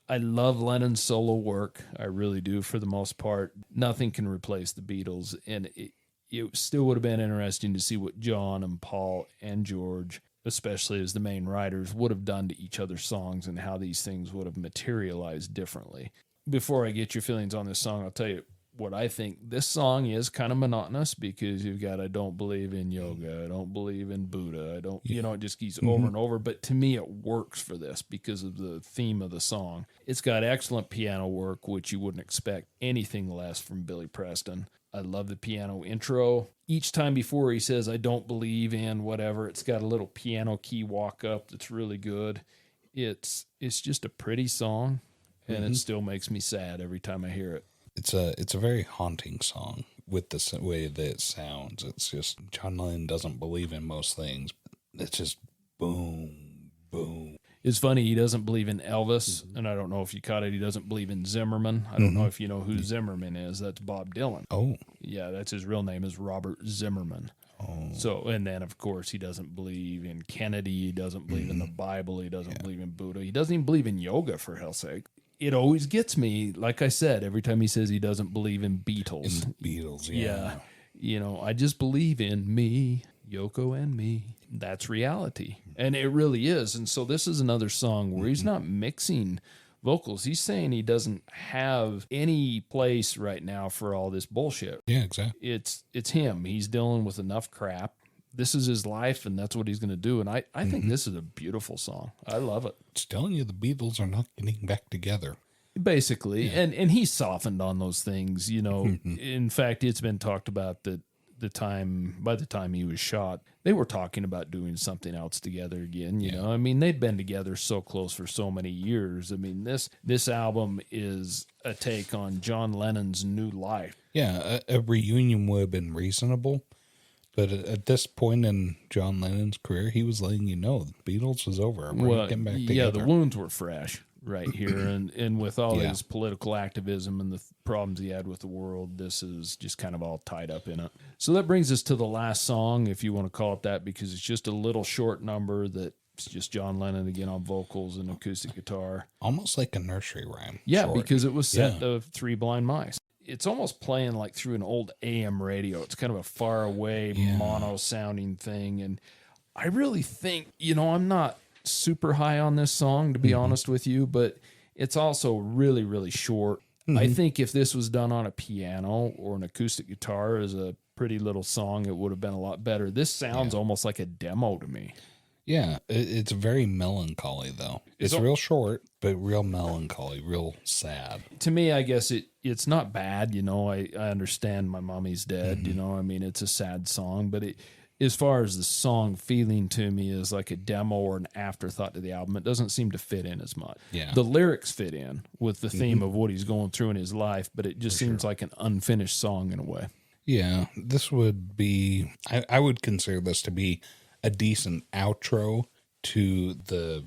I love Lennon's solo work. I really do, for the most part. Nothing can replace the Beatles, and it still would have been interesting to see what John and Paul and George, especially as the main writers, would have done to each other's songs and how these things would have materialized differently. Before I get your feelings on this song, I'll tell you what I think. This song is kind of monotonous because you've got I don't believe in yoga, I don't believe in Buddha, I don't, you know, it just keeps over and over. But to me, it works for this because of the theme of the song. It's got excellent piano work, which you wouldn't expect anything less from Billy Preston. I love the piano intro. Each time before he says, I don't believe in whatever, it's got a little piano key walk up that's really good. It's just a pretty song, and it still makes me sad every time I hear it. It's a very haunting song with the way that it sounds. It's just John Lennon doesn't believe in most things. It's just boom, boom. It's funny, he doesn't believe in Elvis, and I don't know if you caught it. He doesn't believe in Zimmerman. I don't know if you know who Zimmerman is. That's Bob Dylan. Oh, Yeah, that's his real name is Robert Zimmerman. oh, So, and then of course he doesn't believe in Kennedy. He doesn't believe in the Bible. He doesn't believe in Buddha. He doesn't even believe in yoga, for hell's sake. It always gets me, like I said, every time he says he doesn't believe in Beatles. in the Beatles. Yeah. You know, I just believe in me, Yoko and me. That's reality. And it really is. And so this is another song where he's not mixing vocals. He's saying he doesn't have any place right now for all this bullshit. Yeah, exactly. It's him. He's dealing with enough crap. This is his life, and that's what he's going to do. And I think this is a beautiful song. I love it. It's telling you the Beatles are not getting back together. Basically, and he's softened on those things, you know. In fact, it's been talked about that by the time he was shot, they were talking about doing something else together again, you know. I mean, they'd been together so close for so many years. I mean, this album is a take on John Lennon's new life. Yeah, a reunion would have been reasonable, but at this point in John Lennon's career, he was letting you know the Beatles was over. We're not getting back together. Yeah, the wounds were fresh right here, and with all his political activism and the problems he had with the world, this is just kind of all tied up in it. So that brings us to the last song, if you want to call it that, because it's just a little short number that's just John Lennon again on vocals and acoustic guitar. Almost like a nursery rhyme. Yeah, short. because it was set to Three Blind Mice. It's almost playing like through an old AM radio. It's kind of a far away mono sounding thing. And I really think, you know, I'm not super high on this song, to be honest with you, but it's also really, really short. I think if this was done on a piano or an acoustic guitar as a pretty little song, it would have been a lot better. This sounds almost like a demo to me. Yeah, it's very melancholy, though. It's real short, but real melancholy, real sad. To me, I guess it's not bad. You know, I understand My Mommy's Dead. You know, I mean, it's a sad song, but as far as the song feeling to me is like a demo or an afterthought to the album, it doesn't seem to fit in as much. Yeah. The lyrics fit in with the theme of what he's going through in his life, but it just seems like an unfinished song in a way. Yeah, this would be, I would consider this to be a decent outro to the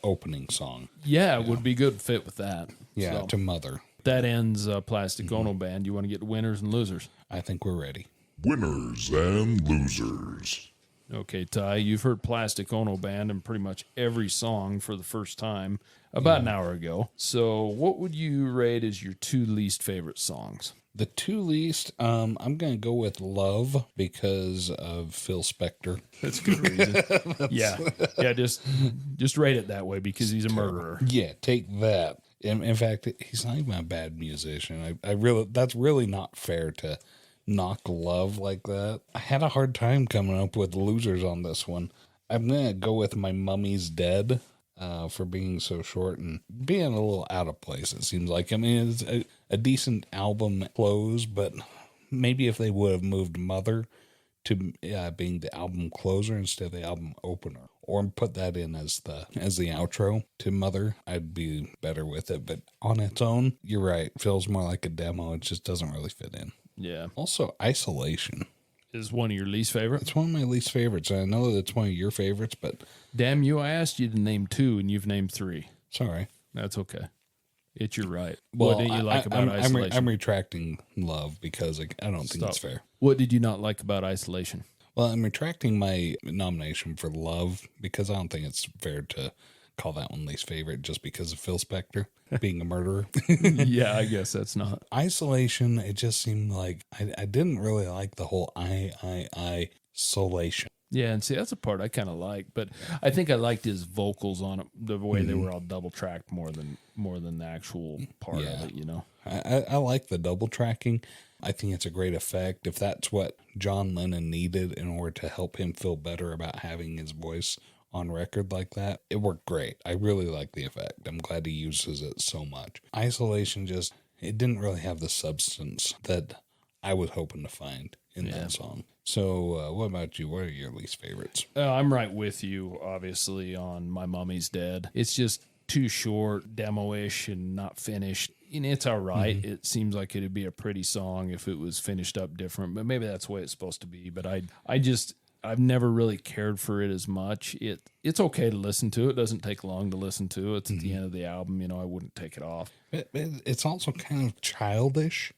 opening song. Yeah, it would be good fit with that. Yeah, So, to Mother. that ends Plastic Ono Band. You want to get to winners and losers? I think we're ready. Winners and losers. Okay, Ty, you've heard Plastic Ono Band in pretty much every song for the first time about an hour ago. So what would you rate as your two least favorite songs? The two least, I'm going to go with Love because of Phil Spector. That's a good reason. Yeah, just rate it that way because he's a murderer. Yeah, take that. In fact, he's not even a bad musician. I really, that's really not fair to knock Love like that. I had a hard time coming up with losers on this one. I'm going to go with My Mummy's Dead for being so short and being a little out of place, it seems like. I mean, it's a decent album close, but maybe if they would have moved Mother to being the album closer instead of the album opener, or put that in as the outro to Mother, I'd be better with it. But on its own, you're right. It feels more like a demo. It just doesn't really fit in. Yeah. Also, Isolation Is one of your least favorite? It's one of my least favorites. I know that it's one of your favorites, but Damn you, I asked you to name two and you've named three. sorry. That's okay. It's your right. Well, What didn't you like about Isolation? I'm retracting Love because I don't think it's Stop. fair. What did you not like about Isolation? Well, I'm retracting my nomination for Love because I don't think it's fair to call that one least favorite just because of Phil Spector being a murderer. Yeah, I guess that's not. Isolation, it just seemed like I didn't really like the whole isolation. Yeah, and see, that's a part I kind of like, but I think I liked his vocals on it, the way they were all double tracked more than the actual part of it, you know? I like the double tracking. I think it's a great effect. If that's what John Lennon needed in order to help him feel better about having his voice on record like that, it worked great. I really like the effect. I'm glad he uses it so much. Isolation it didn't really have the substance that I was hoping to find in that song. So what about you? What are your least favorites? I'm right with you, obviously, on My Mummy's Dead. It's just too short, demo-ish, and not finished. And it's all right. Mm-hmm. It seems like it'd be a pretty song if it was finished up different, but maybe that's the way it's supposed to be. But I've never really cared for it as much. It's okay to listen to. It doesn't take long to listen to. It's at the end of the album. I wouldn't take it off. It's also kind of childish.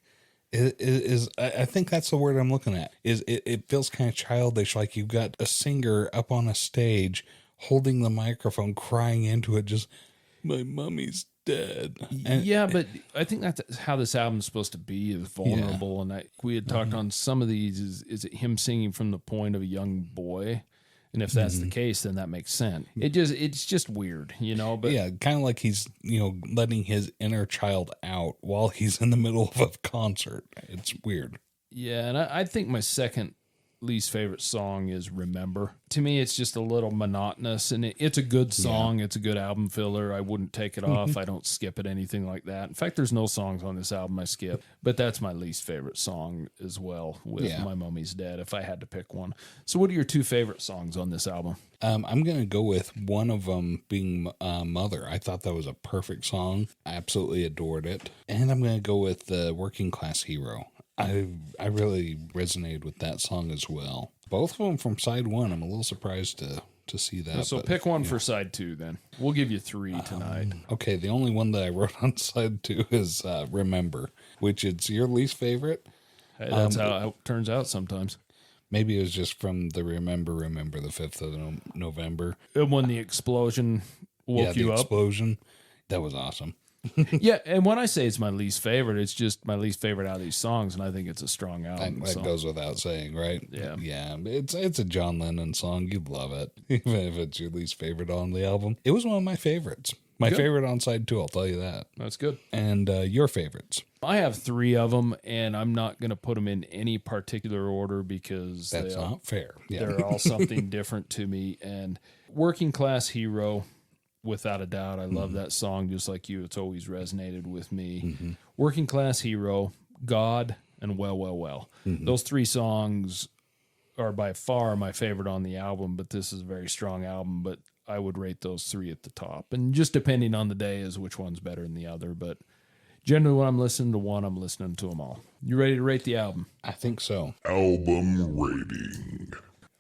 It is. I think that's the word I'm looking at. It feels kind of childish, like you've got a singer up on a stage holding the microphone, crying into it, just, my mummy's dead. Yeah, but I think that's how this album's supposed to be, is vulnerable. And we had talked on some of these, is it him singing from the point of a young boy? And if that's the case, then that makes sense. It's just weird, But yeah, kind of like he's, letting his inner child out while he's in the middle of a concert. It's weird. Yeah, and I think my second least favorite song is Remember. To me, it's just a little monotonous, and it's a good song. Yeah. It's a good album filler. I wouldn't take it off. I don't skip it, anything like that. In fact, there's no songs on this album I skip, but that's my least favorite song as well, with My Mummy's Dead, if I had to pick one. So what are your two favorite songs on this album? I'm going to go with one of them being Mother. I thought that was a perfect song. I absolutely adored it. And I'm going to go with Working Class Hero. I really resonated with that song as well. Both of them from side one. I'm a little surprised to see that. So pick one for side two then. We'll give you three tonight. Okay, the only one that I wrote on side two is Remember, which is your least favorite. Hey, that's how it turns out sometimes. Maybe it was just from the Remember the 5th of November. When the explosion woke you up. Explosion. That was awesome. Yeah, and when I say it's my least favorite, it's just my least favorite out of these songs, and I think it's a strong album. That goes without saying, right? Yeah. Yeah, it's a John Lennon song. You'd love it, even if it's your least favorite on the album. It was one of my favorites. My favorite on side two, I'll tell you that. That's good. And your favorites? I have three of them, and I'm not going to put them in any particular order because that's not fair. Yeah. They're all something different to me. And Working Class Hero, without a doubt, I love that song just like you. It's always resonated with me. Working Class Hero, God, and Well, Well, Well. Those three songs are by far my favorite on the album, but this is a very strong album, but I would rate those three at the top. And just depending on the day is which one's better than the other. But generally when I'm listening to one, I'm listening to them all. You ready to rate the album? I think so. Album rating.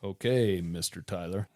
Okay, Mr. Tyler.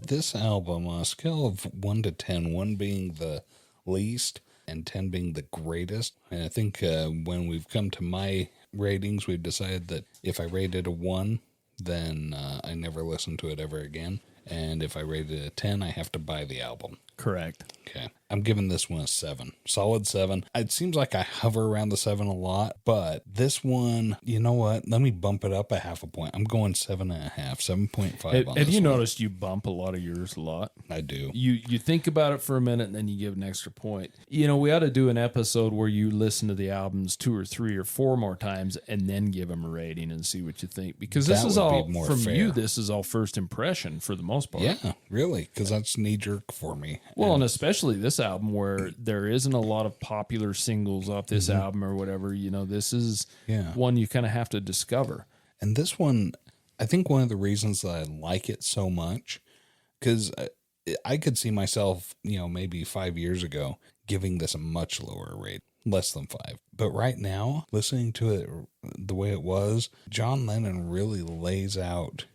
This album, on a scale of 1 to 10, 1 being the least and 10 being the greatest. And I think when we've come to my ratings, we've decided that if I rated a 1, then I never listen to it ever again. And if I rated it a 10, I have to buy the album. Correct. Okay. I'm giving this one a 7. Solid 7. It seems like I hover around the 7 a lot, but this one, you know what? Let me bump it up a half a point. I'm going 7.5, 7.5 on this. Have you noticed you bump a lot of yours a lot? I do. You think about it for a minute and then you give an extra point. We ought to do an episode where you listen to the albums 2 or 3 or 4 more times and then give them a rating and see what you think. Because this is all, from fair. You, this is all first impression for the most part. Yeah, really, because that's knee-jerk for me. Well, and especially this album where there isn't a lot of popular singles off this album or whatever. This is one you kind of have to discover. And this one, I think one of the reasons that I like it so much, because I could see myself, maybe 5 years ago, giving this a much lower rate, less than 5. But right now, listening to it the way it was, John Lennon really lays out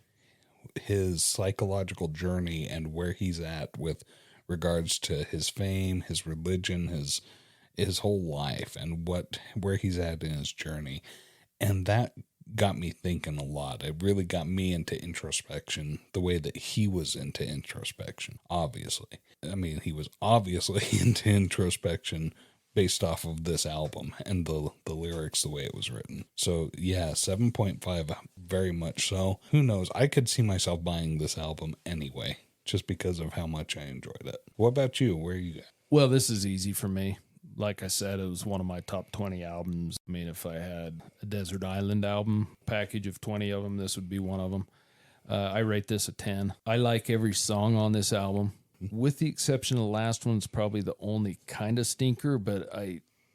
his psychological journey and where he's at with regards to his fame, his religion, his whole life, and where he's at in his journey. And that got me thinking a lot. It really got me into introspection the way that he was into introspection, obviously. I mean, he was obviously into introspection based off of this album and the lyrics, the way it was written. So yeah, 7.5, very much so. Who knows? I could see myself buying this album anyway, just because of how much I enjoyed it. What about you? Where are you at? Well, this is easy for me. Like I said, it was one of my top 20 albums. I mean, if I had a Desert Island album package of 20 of them, this would be one of them. I rate this a 10. I like every song on this album, with the exception of the last one's probably the only kind of stinker, but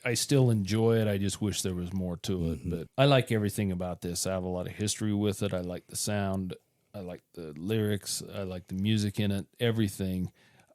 I still enjoy it. I just wish there was more to it. But I like everything about this. I have a lot of history with it. I like the sound. I like the lyrics. I like the music in it, everything.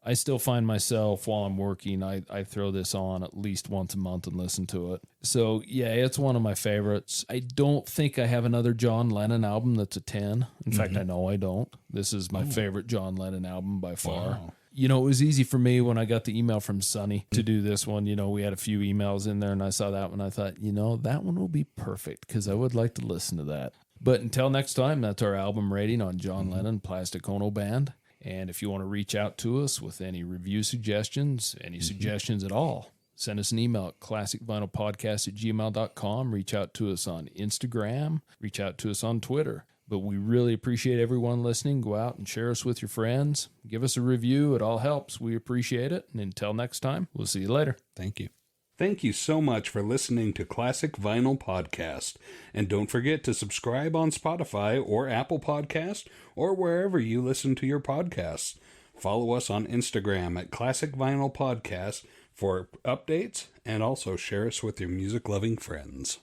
I still find myself while I'm working, I throw this on at least once a month and listen to it. So yeah, it's one of my favorites. I don't think I have another John Lennon album that's a 10. In fact, I know I don't. This is my favorite John Lennon album by far. Wow. You know, it was easy for me when I got the email from Sonny to do this one. You know, we had a few emails in there and I saw that one. I thought, you know, that one will be perfect because I would like to listen to that. But until next time, that's our album rating on John Lennon, Plastic Ono Band. And if you want to reach out to us with any review suggestions, any suggestions at all, send us an email at classicvinylpodcast@gmail.com. Reach out to us on Instagram. Reach out to us on Twitter. But we really appreciate everyone listening. Go out and share us with your friends. Give us a review. It all helps. We appreciate it. And until next time, we'll see you later. Thank you. Thank you so much for listening to Classic Vinyl Podcast. And don't forget to subscribe on Spotify or Apple Podcast or wherever you listen to your podcasts. Follow us on Instagram at Classic Vinyl Podcast for updates, and also share us with your music-loving friends.